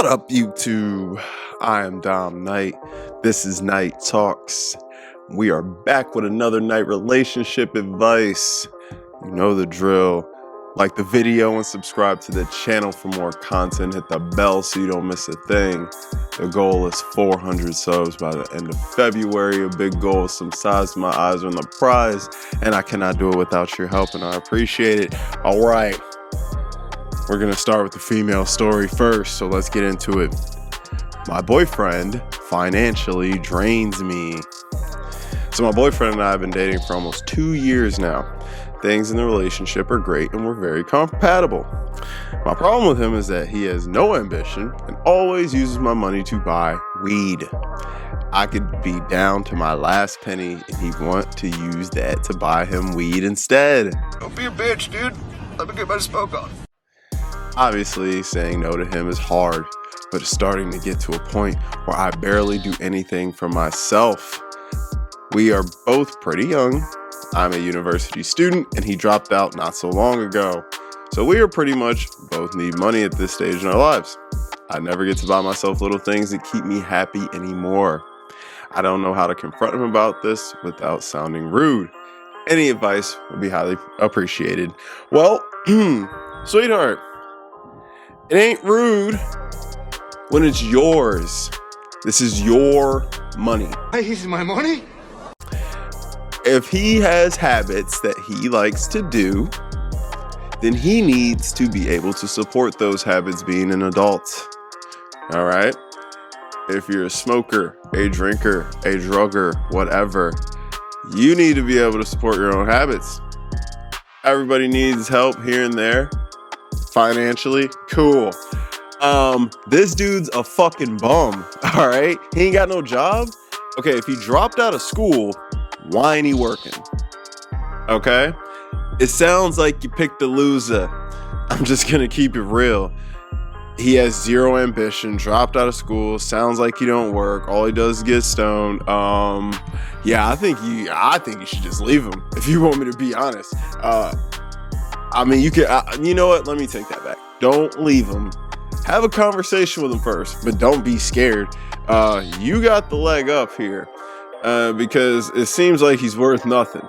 What up, YouTube? I am Dom Knight. This is Night Talks. We are back with another night relationship advice. You know the drill. Like the video and subscribe to the channel for more content. Hit the bell so you don't miss a thing. The goal is 400 subs by the end of February. A big goal, some size. My eyes are on the prize, and I cannot do it without your help, and I appreciate it. All right. We're going to start with the female story first, so let's get into it. My boyfriend financially drains me. So my boyfriend and I have been dating for almost 2 years now. Things in the relationship are great and we're very compatible. My problem with him is that he has no ambition and always uses my money to buy weed. I could be down to my last penny and he'd want to use that to buy him weed instead. Don't be a bitch, dude. Let me get my smoke on. Obviously, saying no to him is hard, but it's starting to get to a point where I barely do anything for myself. We are both pretty young. I'm a university student and he dropped out not so long ago. So we are pretty much both need money at this stage in our lives. I never get to buy myself little things that keep me happy anymore. I don't know how to confront him about this without sounding rude. Any advice would be highly appreciated. Well, sweetheart, it ain't rude when it's yours. This is your money. Hey, this is my money? If he has habits that he likes to do, then he needs to be able to support those habits being an adult. All right? If you're a smoker, a drinker, a drugger, whatever, you need to be able to support your own habits. Everybody needs help here and there. Financially, cool. This dude's a fucking bum. All right? He ain't got no job. Okay, if he dropped out of school, why ain't he working? Okay? It sounds like you picked a loser. I'm just gonna keep it real. He has zero ambition, dropped out of school, sounds like he don't work, all he does is get stoned. Yeah, I think you should just leave him, if you want me to be honest. I mean, you can, you know what? Let me take that back. Don't leave him. Have a conversation with him first, but don't be scared. You got the leg up here. Because it seems like he's worth nothing.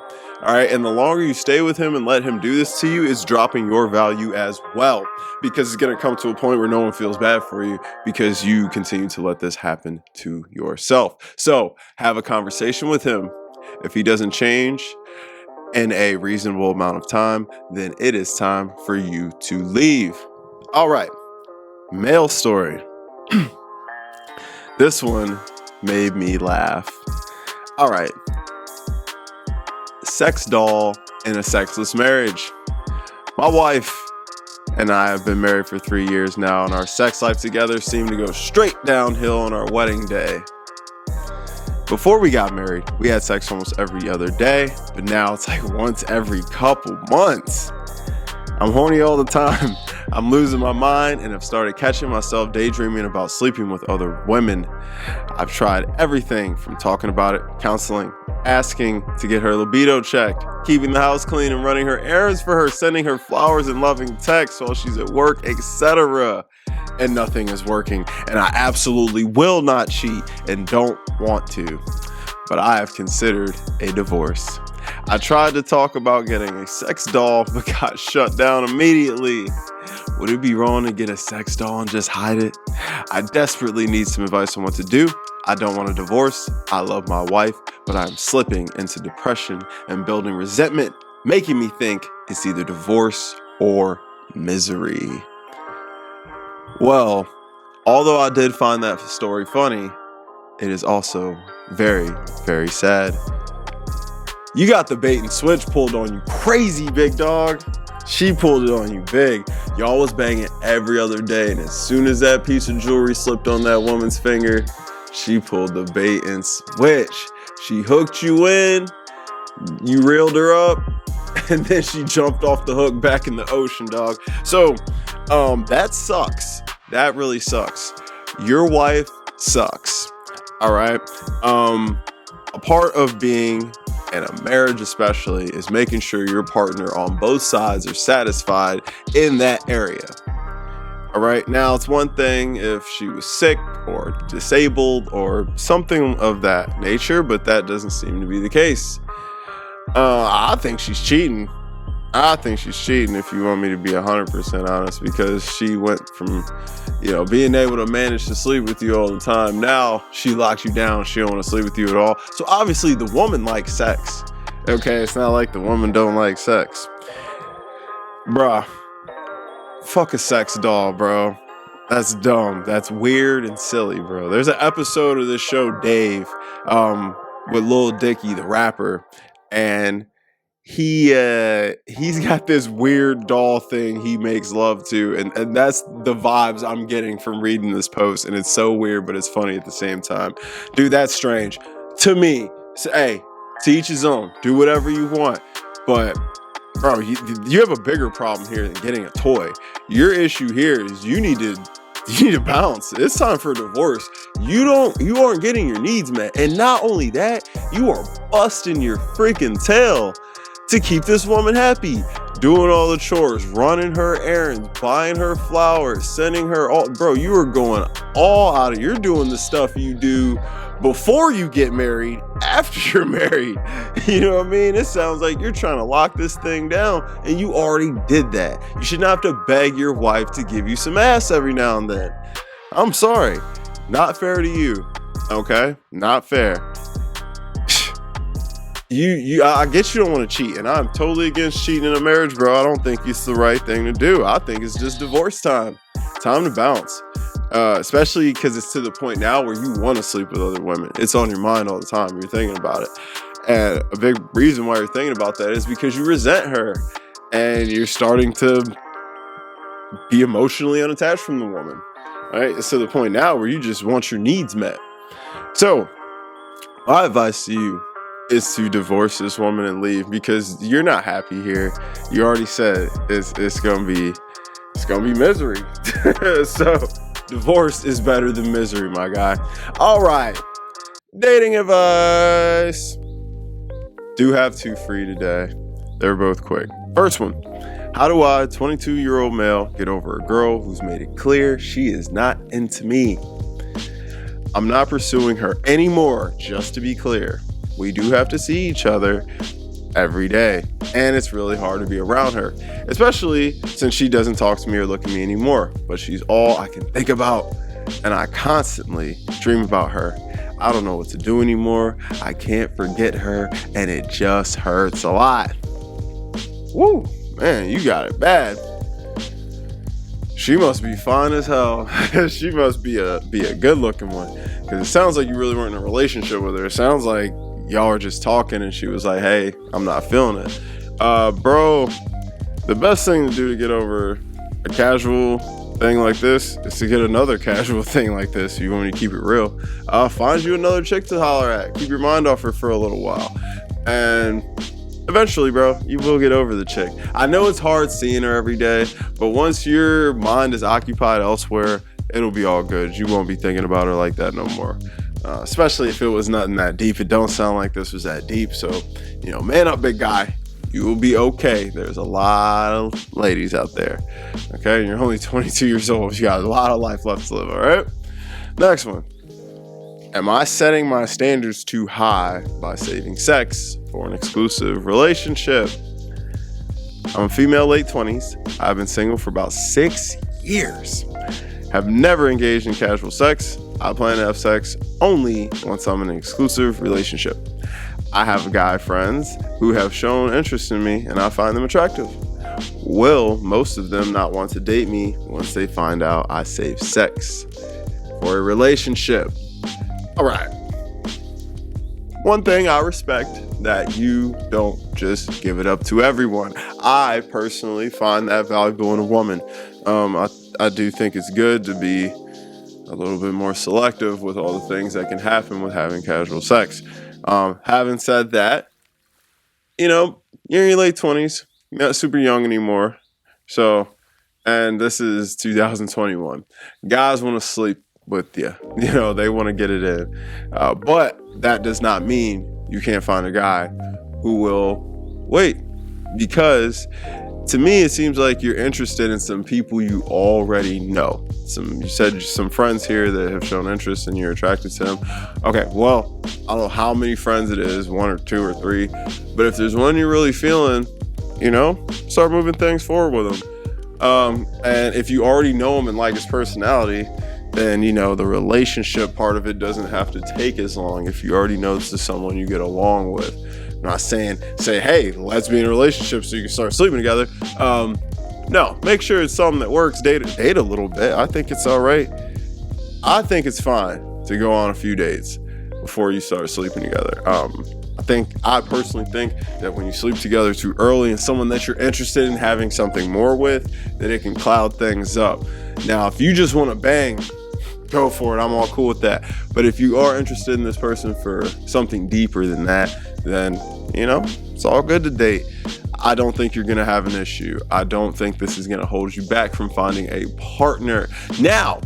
All right. And the longer you stay with him and let him do this to you, is dropping your value as well. Because it's going to come to a point where no one feels bad for you because you continue to let this happen to yourself. So have a conversation with him. If he doesn't change in a reasonable amount of time, then it is time for you to leave. All right. Male story. This one made me laugh. All right. Sex doll in a sexless marriage. My wife and I have been married for 3 years now, and our sex life together seemed to go straight downhill on our wedding day. Before we got married, we had sex almost every other day, but now it's like once every couple months. I'm horny all the time. I'm losing my mind and have started catching myself daydreaming about sleeping with other women. I've tried everything from talking about it, counseling, asking to get her libido checked, keeping the house clean and running her errands for her, sending her flowers and loving texts while she's at work, etc. And nothing is working. And I absolutely will not cheat and don't want to. But I have considered a divorce. I tried to talk about getting a sex doll, but got shut down immediately. Would it be wrong to get a sex doll and just hide it? I desperately need some advice on what to do. I don't want a divorce. I love my wife, but I'm slipping into depression and building resentment, making me think it's either divorce or misery. Well, although I did find that story funny, it is also very, very sad. You got the bait and switch pulled on you crazy, big dog. She pulled it on you big. Y'all was banging every other day, and as soon as that piece of jewelry slipped on that woman's finger, she pulled the bait and switch. She hooked you in, you reeled her up, and then she jumped off the hook back in the ocean, dog. So, that sucks. That really sucks. Your wife sucks. All right. A part of being in a marriage especially is making sure your partner on both sides are satisfied in that area. All right. Now, it's one thing if she was sick or disabled or something of that nature, but that doesn't seem to be the case. I think she's cheating. I think she's cheating, if you want me to be 100% honest, because she went from, being able to manage to sleep with you all the time. Now she locks you down. She don't want to sleep with you at all. So obviously the woman likes sex. Okay. It's not like the woman don't like sex. Bruh. Fuck a sex doll, bro. That's dumb. That's weird and silly, bro. There's an episode of this show, Dave, with Lil Dicky, the rapper, and he's got this weird doll thing he makes love to, and that's the vibes I'm getting from reading this post, and it's so weird, but it's funny at the same time. Dude, that's strange. To me, so, hey, to each his own. Do whatever you want, but bro, you have a bigger problem here than getting a toy. Your issue here is you need to bounce. It's time for a divorce. You aren't getting your needs met. And not only that, you are busting your freaking tail to keep this woman happy. Doing all the chores, running her errands, buying her flowers, sending her all. Bro, you are going all out of. You're doing the stuff you do before you get married, after you're married. You know what I mean? It sounds like you're trying to lock this thing down, and you already did that. You should not have to beg your wife to give you some ass every now and then. I'm sorry. Not fair to you. Okay? Not fair. I guess you don't want to cheat, and I'm totally against cheating in a marriage, bro. I don't think it's the right thing to do. I think it's just divorce time. Time to bounce. Especially because it's to the point now where you want to sleep with other women. It's on your mind all the time. You're thinking about it. And a big reason why you're thinking about that is because you resent her and you're starting to be emotionally unattached from the woman. Right? It's to the point now where you just want your needs met. So my advice to you is to divorce this woman and leave, because you're not happy here. You already said it's gonna be misery. So divorce is better than misery, my guy. All right. Dating advice. Do have two free today. They're both quick. First one. How do I, 22-year-old male, get over a girl who's made it clear she is not into me? I'm not pursuing her anymore, just to be clear. We do have to see each other every day, and it's really hard to be around her, especially since she doesn't talk to me or look at me anymore, but she's all I can think about, and I constantly dream about her. I don't know what to do anymore. I can't forget her, and it just hurts a lot. Woo, man, you got it bad. She must be fine as hell. She must be a good looking one, because it sounds like you really weren't in a relationship with her. It sounds like y'all were just talking and she was like, hey, I'm not feeling it. Bro, the best thing to do to get over a casual thing like this is to get another casual thing like this. You want me to keep it real. Find you another chick to holler at. Keep your mind off her for a little while. And eventually, bro, you will get over the chick. I know it's hard seeing her every day, but once your mind is occupied elsewhere, it'll be all good. You won't be thinking about her like that no more. Especially if it was nothing that deep. It don't sound like this was that deep. So, man up, big guy. You will be okay. There's a lot of ladies out there. Okay, and you're only 22 years old. You got a lot of life left to live, all right? Next one. Am I setting my standards too high by saving sex for an exclusive relationship? I'm a female, late 20s. I've been single for about 6 years. Have never engaged in casual sex. I plan to have sex only once I'm in an exclusive relationship. I have guy friends who have shown interest in me, and I find them attractive. Will most of them not want to date me once they find out I save sex for a relationship? All right. One thing I respect, that you don't just give it up to everyone. I personally find that valuable in a woman. I do think it's good to be a little bit more selective with all the things that can happen with having casual sex. Having said that, you're in your late 20s, you're not super young anymore. So, and this is 2021. Guys want to sleep with you. They want to get it in. But that does not mean you can't find a guy who will wait, because to me, it seems like you're interested in some people you already know. You said some friends here that have shown interest and you're attracted to them. Okay, well, I don't know how many friends it is, 1 or 2 or 3, but if there's one you're really feeling, start moving things forward with them. And if you already know him and like his personality, then, the relationship part of it doesn't have to take as long if you already know this is someone you get along with. I'm not saying, hey, let's be in a relationship so you can start sleeping together. No, make sure it's something that works. Date a little bit. I think it's all right. I think it's fine to go on a few dates before you start sleeping together. I personally think that when you sleep together too early and someone that you're interested in having something more with, that it can cloud things up. Now, if you just want to bang, go for it. I'm all cool with that. But if you are interested in this person for something deeper than that, then, it's all good to date. I don't think you're going to have an issue. I don't think this is going to hold you back from finding a partner. Now,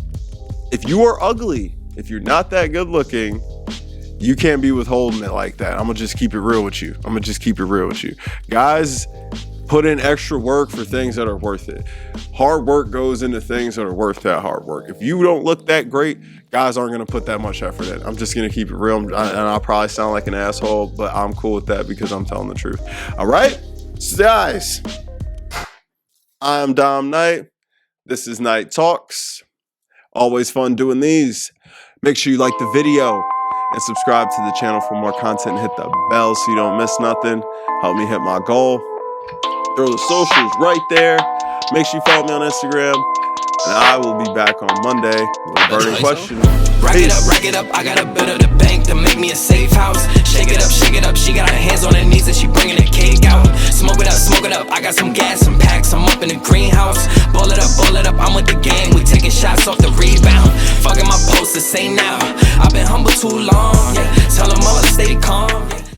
if you are ugly, if you're not that good looking, you can't be withholding it like that. I'm going to just keep it real with you. Guys, put in extra work for things that are worth it. Hard work goes into things that are worth that hard work. If you don't look that great, guys aren't going to put that much effort in. I'm just going to keep it real. And I'll probably sound like an asshole, but I'm cool with that because I'm telling the truth. All right? So guys, I'm Dom Knight. This is Night Talks. Always fun doing these. Make sure you like the video and subscribe to the channel for more content and hit the bell so you don't miss nothing. Help me hit my goal. Throw the socials right there. Make sure you follow me on Instagram. And I will be back on Monday with a burning question. Rack it up, I got a bit of the bank to make me a safe house. Shake it up, she got her hands on her knees and she bringing the cake out. Smoke it up, I got some gas, some packs, I'm up in the greenhouse. Ball it up, I'm with the gang, we taking shots off the rebound. Fucking my post the same now, I've been humble too long.